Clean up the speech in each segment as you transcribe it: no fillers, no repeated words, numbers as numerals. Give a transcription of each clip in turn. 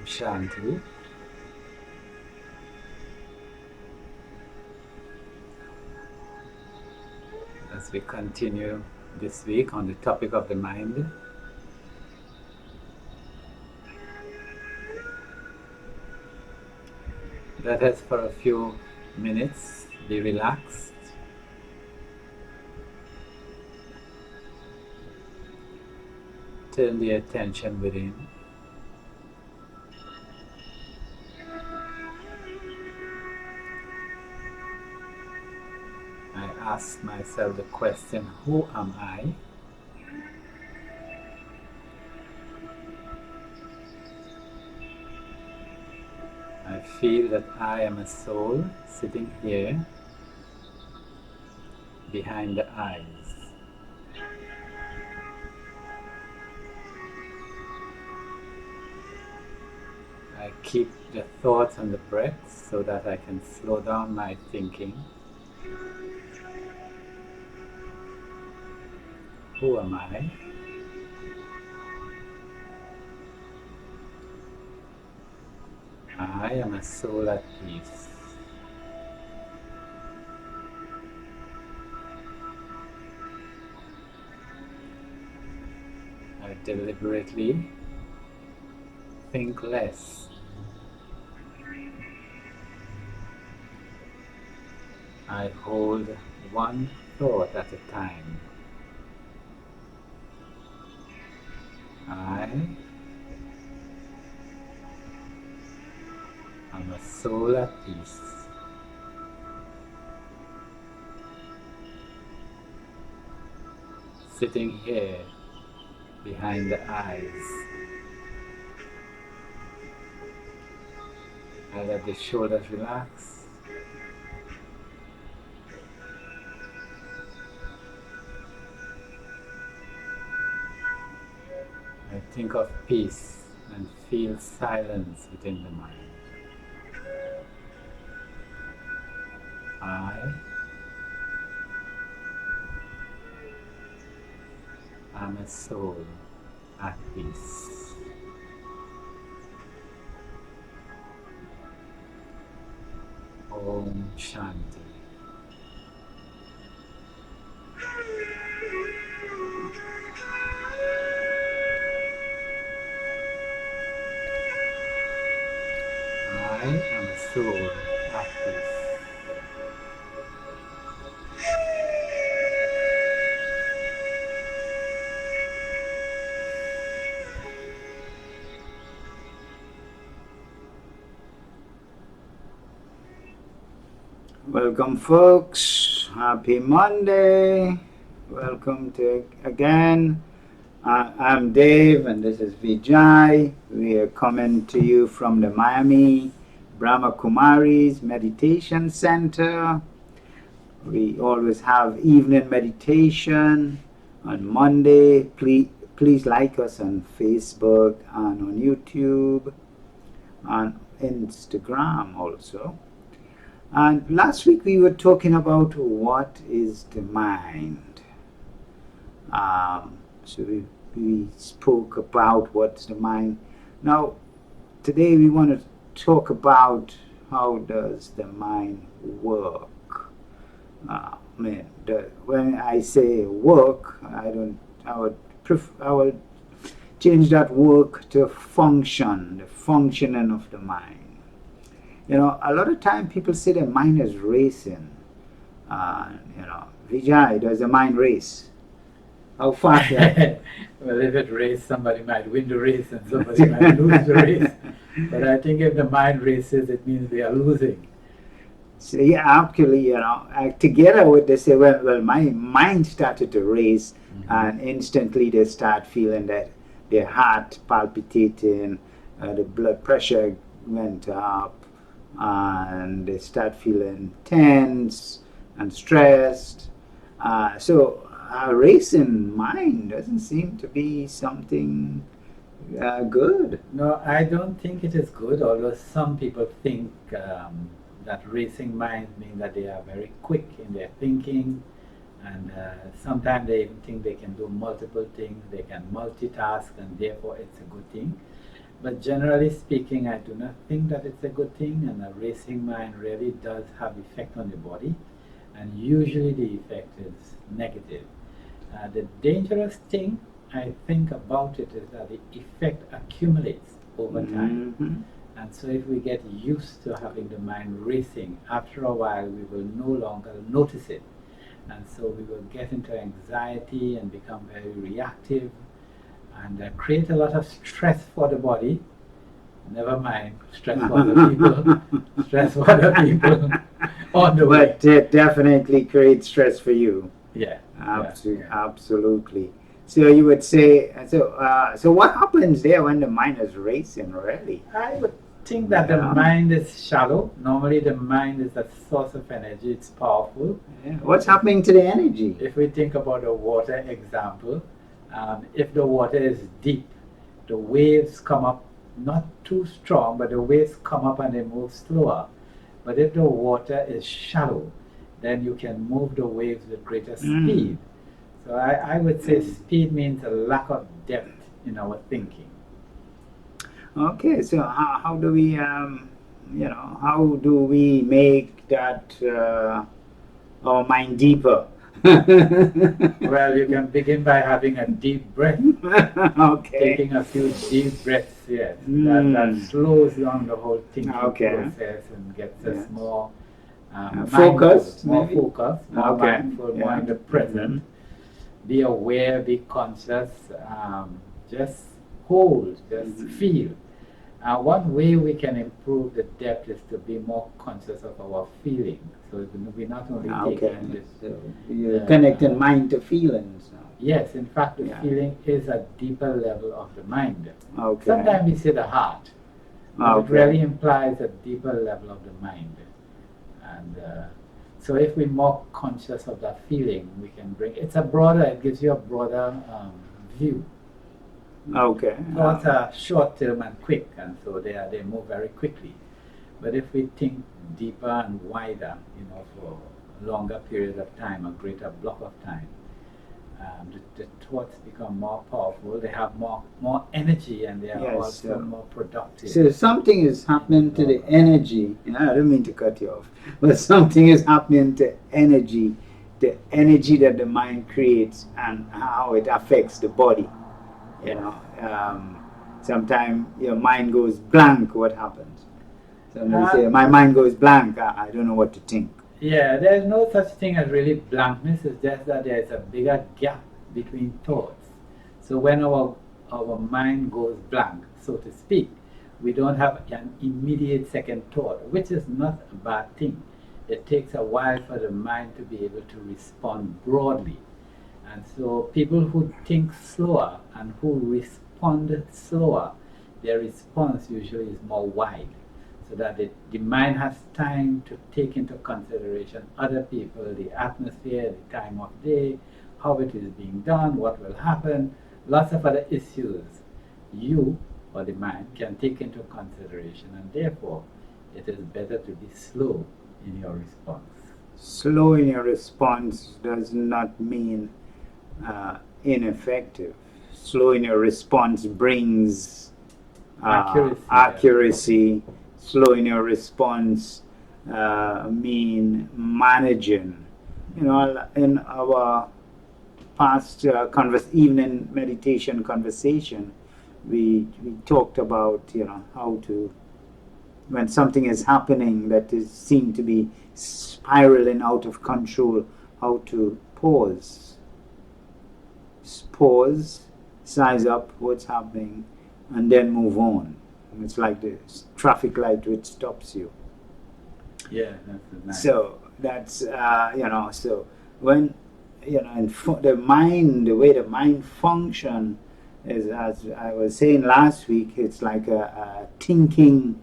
Shanti. As we continue this week on the topic of the mind, let us for a few minutes be relaxed. Turn the attention within. I ask myself the question, who am I? I feel that I am a soul sitting here behind the eyes. I keep the thoughts and the breath so that I can slow down my thinking. Who am I? I am a soul at peace. I deliberately think less. I hold one thought at a time. I am a soul at peace. Sitting here behind the eyes. I let the shoulders relax. I think of peace and feel silence within the mind. I am a soul at peace. Om Shanti. I am a soul at peace. Welcome folks, happy Monday, welcome to again. I'm Dave and this is Vijay. We are coming to you from the Miami Brahma Kumaris Meditation Center. We always have evening meditation on Monday. Please like us on Facebook and on YouTube, on Instagram also. And last week we were talking about what is the mind. So we spoke about what's the mind. Now, today we want to talk about how does the mind work. When I say work, I would change that work to function, the functioning of the mind. You know, a lot of time people say their mind is racing. Vijay, does the mind race? How fast? Well, if it races, somebody might win the race and somebody might lose the race. But I think if the mind races, it means we are losing. So, yeah, actually, together with they say, well, my mind started to race, and instantly they start feeling that their heart palpitating, the blood pressure went up, and they start feeling tense and stressed. So a racing mind doesn't seem to be something good. No, I don't think it is good, although some people think that racing minds mean that they are very quick in their thinking, and sometimes they even think they can do multiple things, they can multitask, and therefore it's a good thing. But generally speaking, I do not think that it's a good thing, and a racing mind really does have effect on the body, and usually the effect is negative. The dangerous thing I think about it is that the effect accumulates over time. Mhm. And so if we get used to having the mind racing, after a while we will no longer notice it. And so we will get into anxiety and become very reactive and create a lot of stress for the body. Never mind stress for other people, stress for other people on the way. But it definitely creates stress for you. Yeah. Absolutely. So you would say, so what happens there when the mind is racing, really? I would think that the mind is shallow. Normally the mind is a source of energy, it's powerful. Yeah. What's happening to the energy? If we think about the water example, if the water is deep, the waves come up not too strong, but the waves come up and they move slower. But if the water is shallow, then you can move the waves with greater speed. So I would say speed means a lack of depth in our thinking. Okay, so how do we, how do we make that our mind deeper? Well, you can begin by having a deep breath. Okay. Taking a few deep breaths, yes. That slows down the whole thinking process and gets us more focused, more focused, more mindful, more in the present. Be aware, be conscious, just hold, just feel. One way we can improve the depth is to be more conscious of our feelings. So we not only taking this. So you're connecting mind to feelings now. Yes, in fact, the feeling is a deeper level of the mind. Okay. Sometimes we say the heart, but it really implies a deeper level of the mind. And so if we're more conscious of that feeling, we can bring, it gives you a broader view. Okay. Thoughts are short term and quick, and so they move very quickly. But if we think deeper and wider, for a longer period of time, a greater block of time, the thoughts become more powerful. They have more energy, and they are also more productive. So something is happening to the energy. I don't mean to cut you off, but something is happening to energy, the energy that the mind creates, and how it affects the body. Sometimes your mind goes blank. What happens? Somebody say, my mind goes blank. I don't know what to think. Yeah, there's no such thing as really blankness. It's just that there's a bigger gap between thoughts. So when our mind goes blank, so to speak, we don't have an immediate second thought, which is not a bad thing. It takes a while for the mind to be able to respond broadly. And so people who think slower and who respond slower, their response usually is more wide, so that the mind has time to take into consideration other people, the atmosphere, the time of day, how it is being done, what will happen, lots of other issues you or the mind can take into consideration, and therefore it is better to be slow in your response. Slow in your response does not mean ineffective. Slow in your response brings accuracy. Slow in your response mean managing. In our past evening meditation conversation, we talked about how to, when something is happening that is seemed to be spiraling out of control, how to pause, size up what's happening, and then move on. It's like the traffic light which stops you. Yeah, that's nice. So that's so when the mind, the way the mind function is, as I was saying last week, it's like a thinking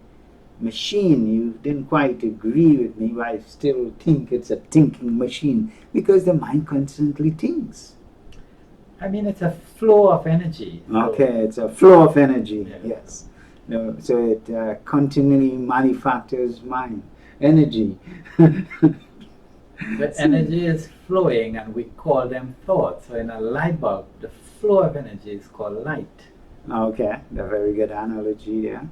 machine. You didn't quite agree with me, but I still think it's a thinking machine because the mind constantly thinks. I mean, it's a flow of energy. Okay, it's a flow of energy. Yes. So it continually manufactures mind energy. But energy is flowing, and we call them thoughts. So in a light bulb, the flow of energy is called light. Okay, a very good analogy there.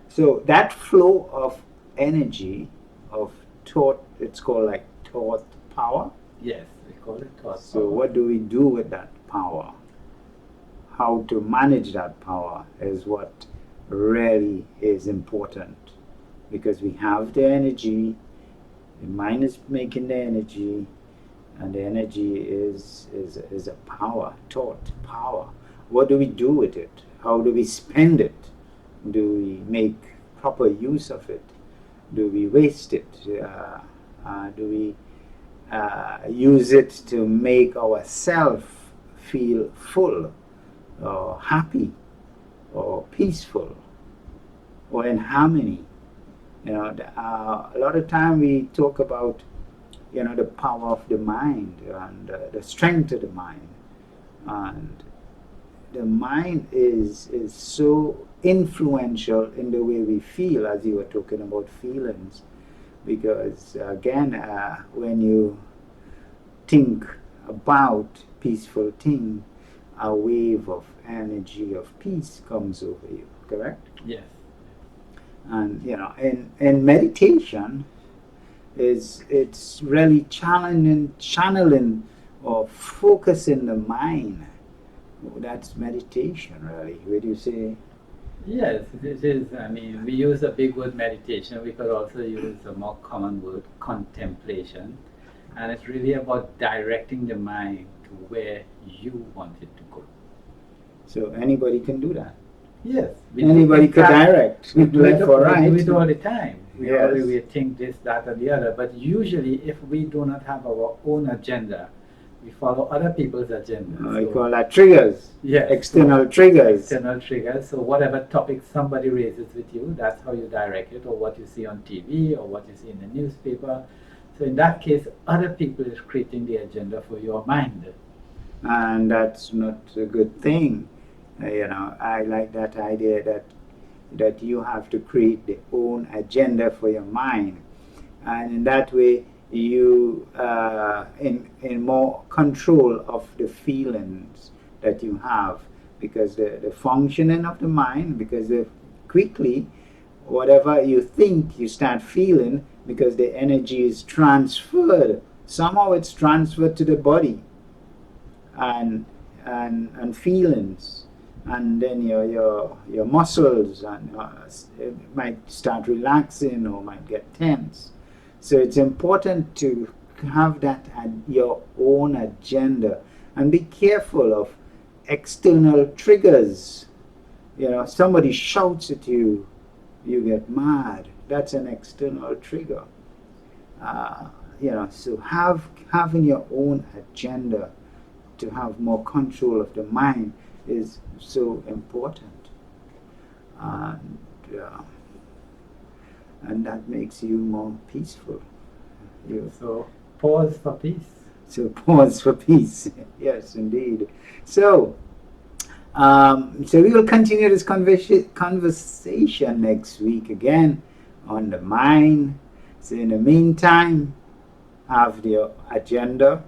So that flow of energy, of thought, it's called like thought power. Yes, we call it thought So power. what do we do with that power? How to manage that power is what really is important, because we have the energy, the mind is making the energy, and the energy is a power, thought power. What do we do with it? How do we spend it? Do we make proper use of it? Do we waste it? Do we use it to make ourselves feel full or happy or peaceful or in harmony? A lot of time we talk about the power of the mind and the strength of the mind, and the mind is so influential in the way we feel, as you were talking about feelings, because again, when you think about peaceful thing, a wave of energy of peace comes over you, correct? Yes. And in meditation, it's really channeling or focusing the mind. That's meditation, really. Would you say? Yes, it is. I mean, we use a big word meditation. We could also use a more common word, contemplation. And it's really about directing the mind to where you want it to go. So anybody can do that. Yes. Anybody could direct left or right. We do it all the time. Yes. We think this, that, or the other. But usually, if we do not have our own agenda, we follow other people's agenda. We call that triggers. Yes. External triggers. External triggers. So whatever topic somebody raises with you, that's how you direct it, or what you see on TV, or what you see in the newspaper. So in that case, other people is creating the agenda for your mind. And that's not a good thing. I like that idea that you have to create the own agenda for your mind, and in that way you in more control of the feelings that you have, because the functioning of the mind, because quickly whatever you think you start feeling, because the energy is transferred, somehow it's transferred to the body and feelings, and then your muscles and it might start relaxing or might get tense. So it's important to have that your own agenda, and be careful of external triggers. Somebody shouts at you, you get mad. That's an external trigger. So having your own agenda to have more control of the mind is so important, and that makes you more peaceful. So pause for peace. So pause for peace. Yes, indeed. So we will continue this conversation next week again on the mind. So in the meantime, have the agenda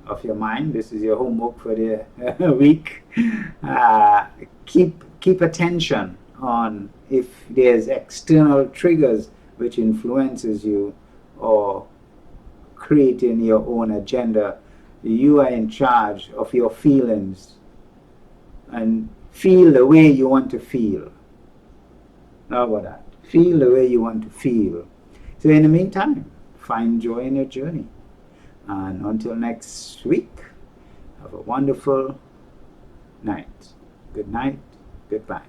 of your mind. This is your homework for the week. Keep attention on if there's external triggers which influences you, or creating your own agenda. You are in charge of your feelings, and feel the way you want to feel. How about that? Feel the way you want to feel. So in the meantime, find joy in your journey. And until next week, have a wonderful night. Good night. Goodbye.